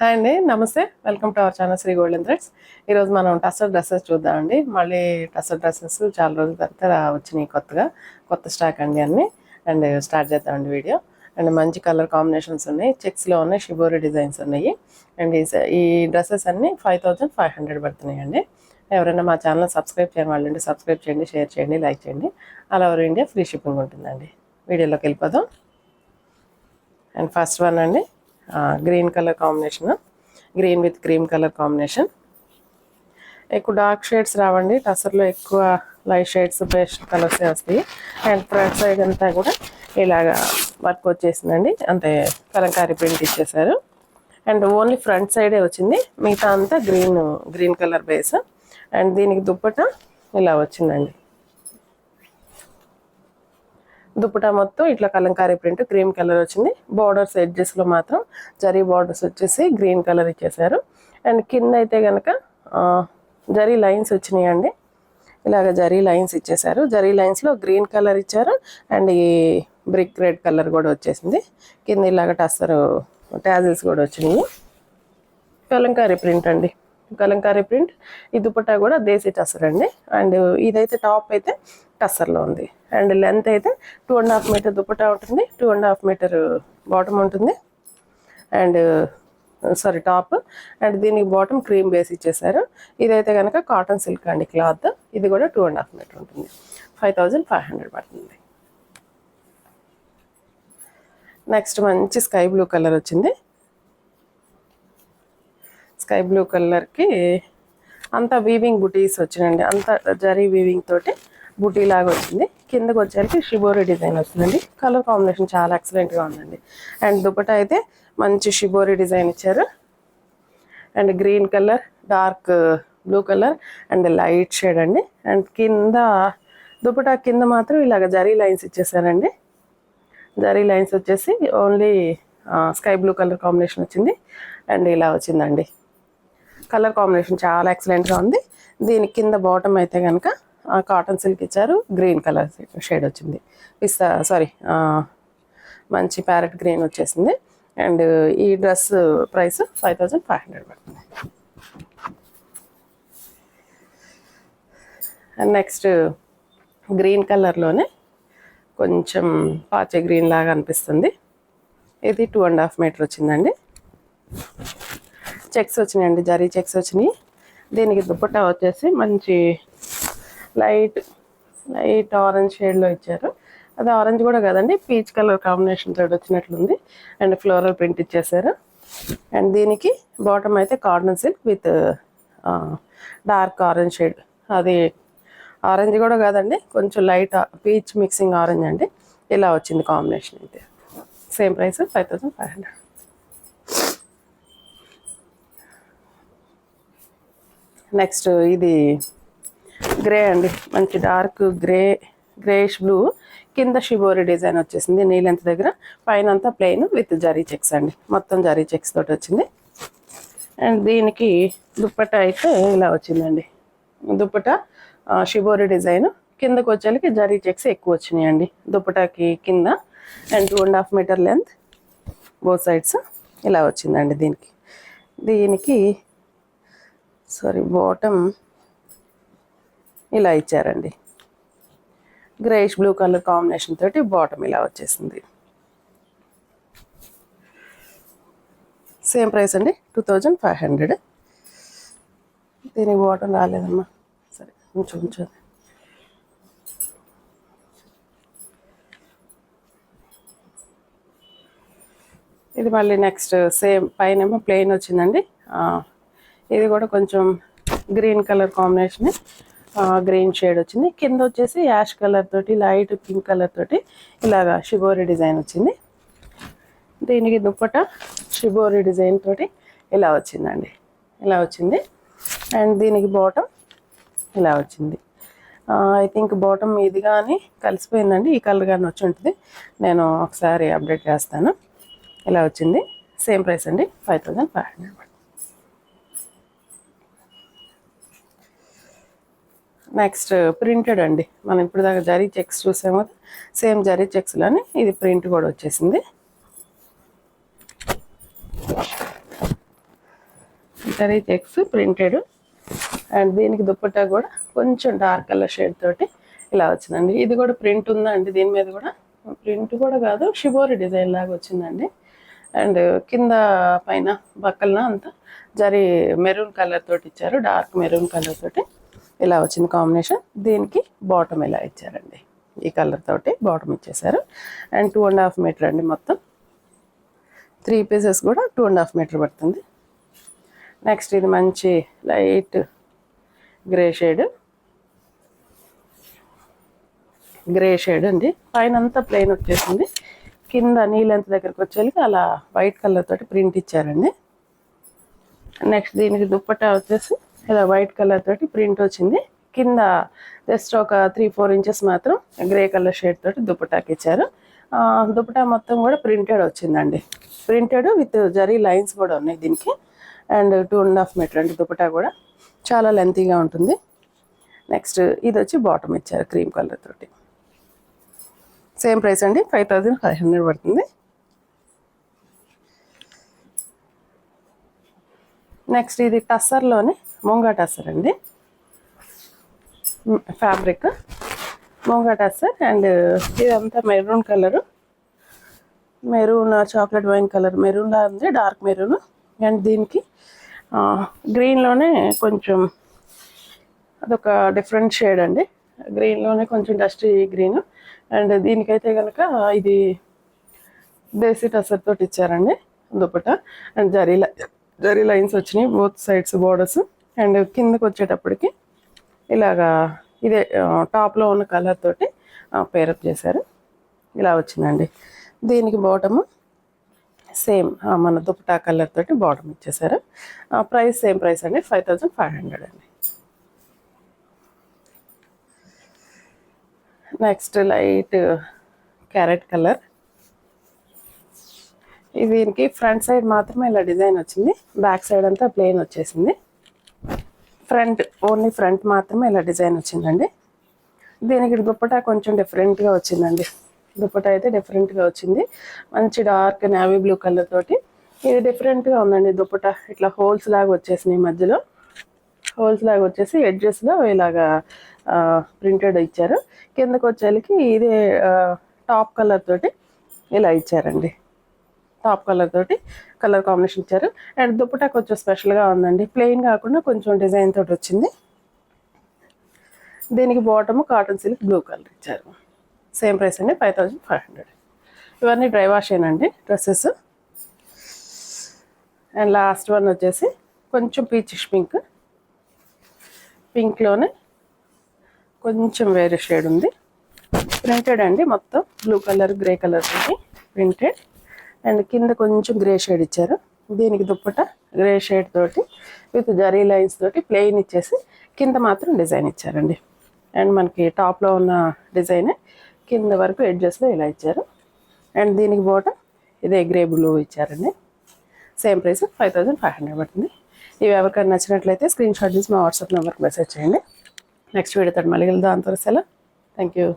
Hi అండి, నమస్తే. Welcome to our channel Shri golden threads. ఈరోజు మనం టస్సర్ డ్రెస్సెస్ చూద్దామండి. మళ్ళీ టస్సర్ డ్రెస్సెస్ చాలా రోజుల తర్వాత వచ్చినాయి కొత్త స్టాక్ అండి అన్నీ. అండ్ స్టార్ట్ చేద్దామండి వీడియో. అండ్ మంచి కలర్ కాంబినేషన్స్ ఉన్నాయి, చెక్స్లో ఉన్నాయి, షిబోరి డిజైన్స్ ఉన్నాయి. అండ్ ఈ డ్రెస్సెస్ అన్నీ 5500 పడుతున్నాయండి. ఎవరైనా మా ఛానల్ సబ్స్క్రైబ్ చేయని వాళ్ళండి సబ్స్క్రైబ్ చేయండి, షేర్ చేయండి, లైక్ చేయండి. All over India free shipping ఉంటుందండి. వీడియోలోకి వెళ్ళిపోదాం. అండ్ ఫస్ట్ వన్ అండి, green colour combination, green with cream colour combination. ఎక్కువ డార్క్ షేడ్స్ రావండి టసర్లో, ఎక్కువ లైట్ షేడ్స్ పేస్ట్ కలర్సే వస్తాయి. అండ్ ఫ్రంట్ సైడ్ అంతా కూడా ఇలాగా వర్క్ వచ్చేసిందండి, అంటే కలంకారీ ప్రింట్ ఇచ్చేసారు. అండ్ ఓన్లీ ఫ్రంట్ సైడే వచ్చింది, మిగతా అంతా గ్రీన్ కలర్ బేస్. అండ్ దీనికి దుప్పట ఇలా వచ్చిందండి. దుప్పటా మొత్తం ఇట్లా కలంకారీ ప్రింట్ క్రీమ్ కలర్ వచ్చింది. బార్డర్స్ ఎడ్జెస్లో మాత్రం జరీ బార్డర్స్ వచ్చేసి గ్రీన్ కలర్ ఇచ్చేసారు. అండ్ కింద అయితే కనుక జరీ లైన్స్ వచ్చినాయండి. ఇలాగ జరీ లైన్స్ ఇచ్చేసారు. జరీ లైన్స్లో గ్రీన్ కలర్ ఇచ్చారు. అండ్ ఈ బ్రిక్ రెడ్ కలర్ కూడా వచ్చేసింది. కింద ఇలాగ టస్సర్ ట్యాజిల్స్ కూడా వచ్చినాయి. కలంకారీ ప్రింట్ అండి, కలంకారీ ప్రింట్. ఈ దుపట్టా కూడా దేశీ టస్సర్ అండి. అండ్ ఇదైతే టాప్ అయితే టస్సర్లో ఉంది. అండ్ లెంత్ అయితే 2.5 మీటర్ దుపట్టా ఉంటుంది, 2.5 మీటర్ బాటమ్ ఉంటుంది. And top. అండ్ దీనికి బాటమ్ క్రీమ్ బేస్ ఇచ్చేసారు. ఇదైతే కనుక కాటన్ సిల్క్ అండి క్లాత్. ఇది కూడా 2.5 మీటర్ ఉంటుంది. 5500 పడుతుంది. నెక్స్ట్ మంచి స్కై బ్లూ కలర్ వచ్చింది. స్కై బ్లూ కలర్కి అంతా వీవింగ్ బుటీస్ వచ్చినాయండి, అంతా జరీ వీవింగ్ తోటి బుటీ లాగా వచ్చింది. కిందకు వచ్చేసరికి షిబోరి డిజైన్ వస్తుందండి. కలర్ కాంబినేషన్ చాలా ఎక్సలెంట్గా ఉందండి. అండ్ దుపట్టా అయితే మంచి షిబోరి డిజైన్ ఇచ్చారు. And green colour, dark blue colour and light shade అండి. అండ్ కింద దుపట్టా కింద మాత్రం ఇలాగ జరీ లైన్స్ ఇచ్చేసారండి. జరీ లైన్స్ వచ్చేసి only sky blue colour combination వచ్చింది. అండ్ ఇలా వచ్చిందండి. కలర్ కాంబినేషన్ చాలా ఎక్సలెంట్గా ఉంది. దీని కింద బాటమ్ అయితే కనుక కాటన్ సిల్క్ ఇచ్చారు, గ్రీన్ కలర్ షేడ్ వచ్చింది. మంచి ప్యారెట్ గ్రీన్ వచ్చేసింది. అండ్ ఈ డ్రెస్ ప్రైస్ 5500 పడుతుంది. అండ్ నెక్స్ట్ గ్రీన్ కలర్లోనే కొంచెం పాచే గ్రీన్ లాగా అనిపిస్తుంది. ఇది 2.5 మీటర్ వచ్చిందండి. చెక్స్ వచ్చినాయండి, జరీ చెక్స్ వచ్చినాయి. దీనికి దుపట్టా వచ్చేసి మంచి లైట్ ఆరెంజ్ షేడ్లో ఇచ్చారు. అది ఆరెంజ్ కూడా కదండి, పీచ్ కలర్ కాంబినేషన్ తోటి వచ్చినట్లుంది. అండ్ ఫ్లోరల్ ప్రింట్ ఇచ్చేసారు. అండ్ దీనికి బాటమ్ అయితే cotton silk with dark orange shade. అది ఆరెంజ్ కూడా కాదండి, కొంచెం లైట్ పీచ్ మిక్సింగ్ ఆరెంజ్ అండి. ఇలా వచ్చింది కాంబినేషన్ అయితే. Same price 5500. నెక్స్ట్ ఇది గ్రే అండి, మంచి డార్క్ గ్రేష్ బ్లూ. కింద షిబోరి డిజైన్ వచ్చేసింది నీ లెంత్ దగ్గర. పైన అంతా ప్లెయిన్ విత్ జరీ చెక్స్ అండి, మొత్తం జరీ చెక్స్ తోటి వచ్చింది. అండ్ దీనికి దుప్పట్టా అయితే ఇలా వచ్చిందండి. దుప్పట్టా షిబోరి డిజైన్, కిందకు వచ్చేకి జరీ చెక్స్ ఎక్కువ వచ్చినాయండి దుప్పటాకి కింద. And 2.5 metre length both sides ఇలా వచ్చిందండి. దీనికి బాటమ్ ఇలా ఇచ్చారండి. గ్రేష్ బ్లూ కలర్ కాంబినేషన్ తోటి బాటమ్ ఇలా వచ్చేసింది. సేమ్ ప్రైస్ అండి, 2500. దీనికి బాటమ్ రాలేదమ్మా, సరే ఉంచు. ఇది మళ్ళీ నెక్స్ట్ సేమ్ పైన ప్లెయిన్ వచ్చిందండి. ఇది కూడా కొంచెం green colour combination, green shade వచ్చింది. కింద వచ్చేసి యాష్ కలర్ తోటి లైట్ పింక్ కలర్ తోటి ఇలాగా షిబోరి డిజైన్ వచ్చింది. దీనికి దుప్పట్టా షిబోరి డిజైన్ తోటి ఇలా వచ్చిందండి, ఇలా వచ్చింది. అండ్ దీనికి బాటమ్ ఇలా వచ్చింది. ఐ థింక్ బాటమ్ ఇది కానీ కలిసిపోయిందండి, ఈ కలర్ కానీ వచ్చి ఉంటుంది. నేను ఒకసారి అప్డేట్ చేస్తాను. ఇలా వచ్చింది. సేమ్ ప్రైస్ అండి, 5500. నెక్స్ట్ ప్రింటెడ్ అండి, మనం ఇప్పుడు దాకా జరీ చెక్స్ చూసాము, సేమ్ జరీ చెక్స్లోనే ఇది ప్రింట్ కూడా వచ్చేసింది. Zari checks printed. అండ్ దీనికి దుప్పట్టా కూడా కొంచెం డార్క్ కలర్ షేడ్ తోటి ఇలా వచ్చిందండి. ఇది కూడా ప్రింట్ ఉందండి, దీని మీద కూడా ప్రింట్ కూడా కాదు, షిబోరి డిజైన్ లాగా వచ్చిందండి. అండ్ కింద పైన బక్కలన అంతా జరీ మెరూన్ కలర్ తోటి ఇచ్చారు, డార్క్ మెరూన్ కలర్ తోటి ఇలా వచ్చింది కాంబినేషన్. దీనికి బాటమ్ ఇలా ఇచ్చారండి, ఈ కలర్ తోటి బాటమ్ ఇచ్చేసారు. అండ్ 2.5 మీటర్ అండి మొత్తం. 3 పీసెస్ కూడా 2.5 మీటర్ పడుతుంది. నెక్స్ట్ ఇది మంచి లైట్ గ్రే షేడ్ అండి. పైన అంతా ప్లెయిన్ వచ్చేసింది, కింద నీ లెంత్ దగ్గరకు వచ్చేసి అలా వైట్ కలర్ తోటి ప్రింట్ ఇచ్చారండి. నెక్స్ట్ దీనికి దుప్పట్టా వచ్చేసి ఇలా వైట్ కలర్ తోటి ప్రింట్ వచ్చింది. కింద జస్ట్ ఒక 3-4 ఇంచెస్ మాత్రం గ్రే కలర్ షేడ్ తోటి దుప్పటాకి ఇచ్చారు. దుప్పటా మొత్తం కూడా ప్రింటెడ్ వచ్చిందండి, ప్రింటెడ్ విత్ జరీ లైన్స్ కూడా ఉన్నాయి దీనికి. అండ్ 2.5 మీటర్ అండి దుప్పటా కూడా, చాలా లెంతీగా ఉంటుంది. నెక్స్ట్ ఇది వచ్చి బాటమ్ ఇచ్చారు క్రీమ్ కలర్ తోటి. సేమ్ ప్రైస్ అండి, 5500 పడుతుంది. నెక్స్ట్ ఇది టస్సర్లోనే ముంగా టస్సర్ అండి, ఫ్యాబ్రిక్ ముంగా టస్సర్. అండ్ ఇదంతా maroon colour, maroon chocolate wine colour మెరూన్లా ఉంది, డార్క్ మెరూన్. అండ్ దీనికి గ్రీన్లోనే కొంచెం అదొక డిఫరెంట్ షేడ్ అండి, గ్రీన్లోనే కొంచెం డస్టీ గ్రీన్. అండ్ దీనికైతే కనుక ఇది దేశీ టసర్ తోటి ఇచ్చారండి దుపట్టా. అండ్ జరీ లైన్స్ వచ్చినాయి బోత్ సైడ్స్ బోర్డర్స్. అండ్ కిందకి వచ్చేటప్పటికి ఇలాగా ఇదే టాప్లో ఉన్న కలర్ తోటి పేరప్ చేశారు, ఇలా వచ్చిందండి. దీనికి బాటము సేమ్ మన దుపట్టా కలర్ తోటి బాటమ్ ఇచ్చేసారు. ప్రైస్ సేమ్ ప్రైస్ అండి, 5500 అండి. Next light carrot colour. దీనికి ఫ్రంట్ సైడ్ మాత్రమే ఇలా డిజైన్ వచ్చింది, బ్యాక్ సైడ్ అంతా ప్లెయిన్ వచ్చేసింది. ఫ్రంట్ ఓన్లీ ఫ్రంట్ మాత్రమే ఇలా డిజైన్ వచ్చిందండి. దీనికి దుప్పటా కొంచెం డిఫరెంట్గా వచ్చిందండి, దుప్పటా అయితే డిఫరెంట్గా వచ్చింది, మంచి డార్క్ నేవీ బ్లూ కలర్ తోటి. ఇది డిఫరెంట్గా ఉందండి దుప్పటా, ఇట్లా హోల్స్ లాగా వచ్చేసినాయి, మధ్యలో హోల్స్ లాగా వచ్చేసి ఎడ్జెస్లో ఇలాగా ప్రింటెడ్ ఇచ్చారు. కిందకు వచ్చేకి ఇదే టాప్ కలర్ తోటి ఇలా ఇచ్చారండి, టాప్ కలర్ తోటి కలర్ కాంబినేషన్ ఇచ్చారు. అండ్ దుప్పటా కొంచెం స్పెషల్గా ఉందండి, ప్లెయిన్ కాకుండా కొంచెం డిజైన్ తోటి వచ్చింది. దీనికి bottom cotton silk blue colour ఇచ్చారు. సేమ్ ప్రైస్ అండి, 5500. ఇవన్నీ డ్రై వాష్ ఏనండి డ్రెస్సెస్. అండ్ లాస్ట్ వన్ వచ్చేసి కొంచెం పీచిష్ పింక్లోనే కొంచెం వేరే షేడ్ ఉంది, ప్రింటెడ్ అండి మొత్తం బ్లూ కలర్ గ్రే కలర్ తోటి ప్రింటెడ్. అండ్ కింద కొంచెం గ్రే షేడ్ ఇచ్చారు. దీనికి దుప్పట గ్రే షేడ్ తోటి విత్ జరీ లైన్స్ తోటి ప్లెయిన్ ఇచ్చేసి కింద మాత్రం డిజైన్ ఇచ్చారండి. అండ్ మనకి టాప్లో ఉన్న డిజైన్ కింద వరకు ఎడ్జెస్లో ఇలా ఇచ్చారు. అండ్ దీనికి బాటమ్ ఇదే గ్రే బ్లూ ఇచ్చారండి. సేమ్ ప్రైస్ 5500 పడుతుంది. ఇవి ఎవరికైనా నచ్చినట్లయితే స్క్రీన్ షాట్ తీసి మా వాట్సాప్ నెంబర్కి మెసేజ్ చేయండి. నెక్స్ట్ వీడియోతో మళ్ళీ వెళ్దాం, అంతవరకు సెలవు. Thank you.